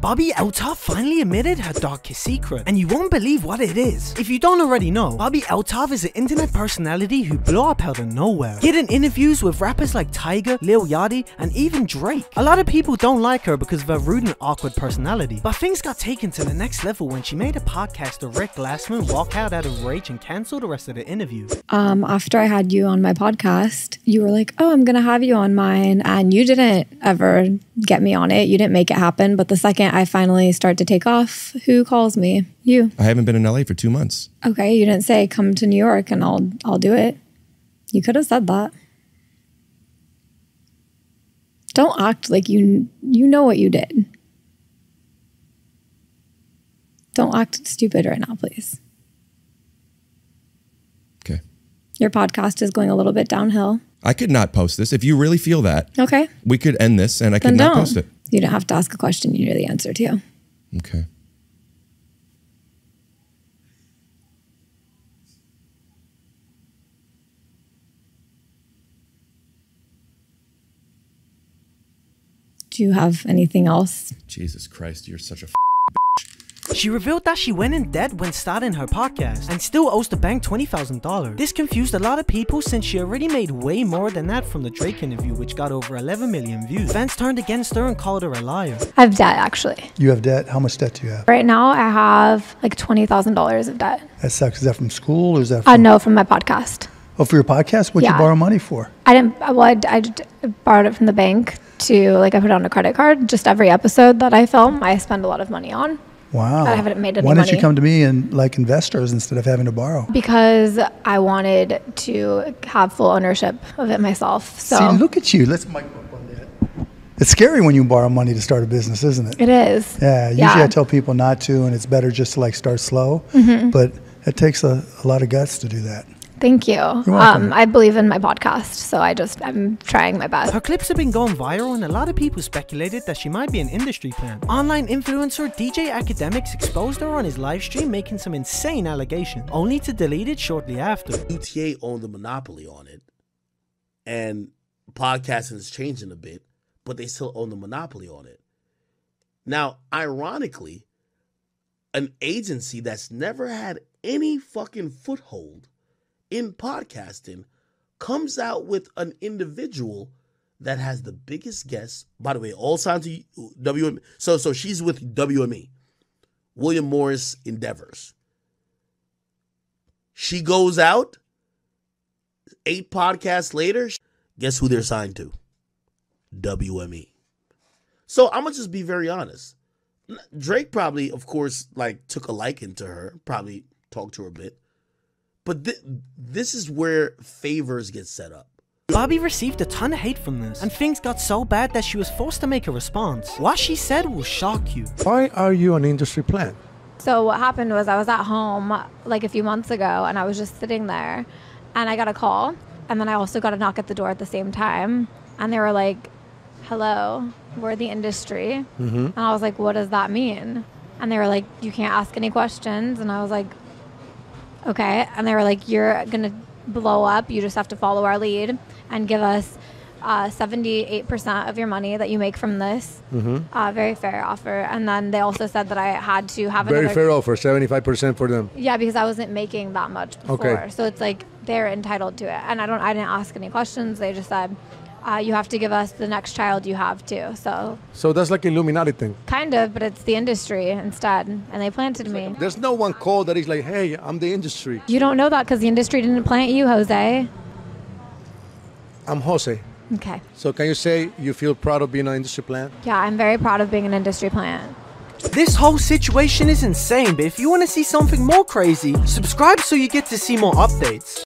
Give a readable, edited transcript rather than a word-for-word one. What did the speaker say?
Bobbi Althoff finally admitted her darkest secret, and you won't believe what it is. If you don't already know, Bobbi Althoff is an internet personality who blew up out of nowhere, getting interviews with rappers like Tyga, Lil Yachty, and even Drake. A lot of people don't like her because of her rude and awkward personality, but things got taken to the next level when she made a podcast of Rick Glassman walk out of rage and cancel the rest of the interview. After I had you on my podcast, you were like, oh, I'm gonna have you on mine, and you didn't ever get me on it. You didn't make it happen. But the second I finally start to take off, who calls me? You. I haven't been in LA for 2 months. Okay, you didn't say come to New York and I'll do it. You could have said that. Don't act like you know what you did. Don't act stupid right now, please. Okay. Your podcast is going a little bit downhill. I could not post this. If you really feel that, okay, we could end this and I could not post it. You don't have to ask a question you know the answer to. Okay. Do you have anything else? Jesus Christ, you're such a She revealed that she went in debt when starting her podcast and still owes the bank $20,000. This confused a lot of people since she already made way more than that from the Drake interview, which got over 11 million views. Fans turned against her and called her a liar. I have debt, actually. You have debt? How much debt do you have? Right now, I have like $20,000 of debt. That sucks. Is that from school or is that from... No, from my podcast. Oh, for your podcast? What'd you borrow money for? I didn't, well, I just borrowed it from the bank to, like, I put it on a credit card. Just every episode that I film, I spend a lot of money on. Wow. I haven't made any money. Why money. didn't you come to me and like investors instead of having to borrow? Because I wanted to have full ownership of it myself. So see, look at you. Let's mic up on that. It's scary when you borrow money to start a business, isn't it? It is. Yeah. Usually I tell people not to, and it's better just to like start slow. But it takes a lot of guts to do that. Thank you. You're welcome. I believe in my podcast, so I'm trying my best. Her clips have been going viral, and a lot of people speculated that she might be an industry plant. Online influencer DJ Academics exposed her on his live stream, making some insane allegations, only to delete it shortly after. UTA owned the monopoly on it, and podcasting is changing a bit, but they still own the monopoly on it. Now, ironically, an agency that's never had any fucking foothold in podcasting comes out with an individual that has the biggest guests. By the way, all signs to WME. So she's with WME, William Morris Endeavors. She goes out 8 podcasts later. Guess who they're signed to? WME. So I'm gonna just be very honest. Drake probably, of course, like took a liking to her, probably talked to her a bit. But this is where favors get set up. Bobbi received a ton of hate from this, and things got so bad that she was forced to make a response. What she said will shock you. Why are you an industry plant? So what happened was I was at home like a few months ago, and I was just sitting there, and I got a call, and then I also got a knock at the door at the same time, and they were like, hello, we're the industry. And I was like, what does that mean? And they were like, you can't ask any questions. And I was like, okay. And they were like, you're going to blow up. You just have to follow our lead and give us 78% of your money that you make from this. Very fair offer. And then they also said that I had to have Very fair offer, 75% for them. Yeah, because I wasn't making that much before. Okay. So it's like they're entitled to it. And I didn't ask any questions. They just said, you have to give us the next child you have too. So that's like Illuminati thing. Kind of, but it's the industry instead. And they planted me. There's no one call that is like, hey, I'm the industry. You don't know that because the industry didn't plant you, Jose. I'm Jose. Okay. So can you say you feel proud of being an industry plant? Yeah, I'm very proud of being an industry plant. This whole situation is insane, but if you want to see something more crazy, subscribe so you get to see more updates.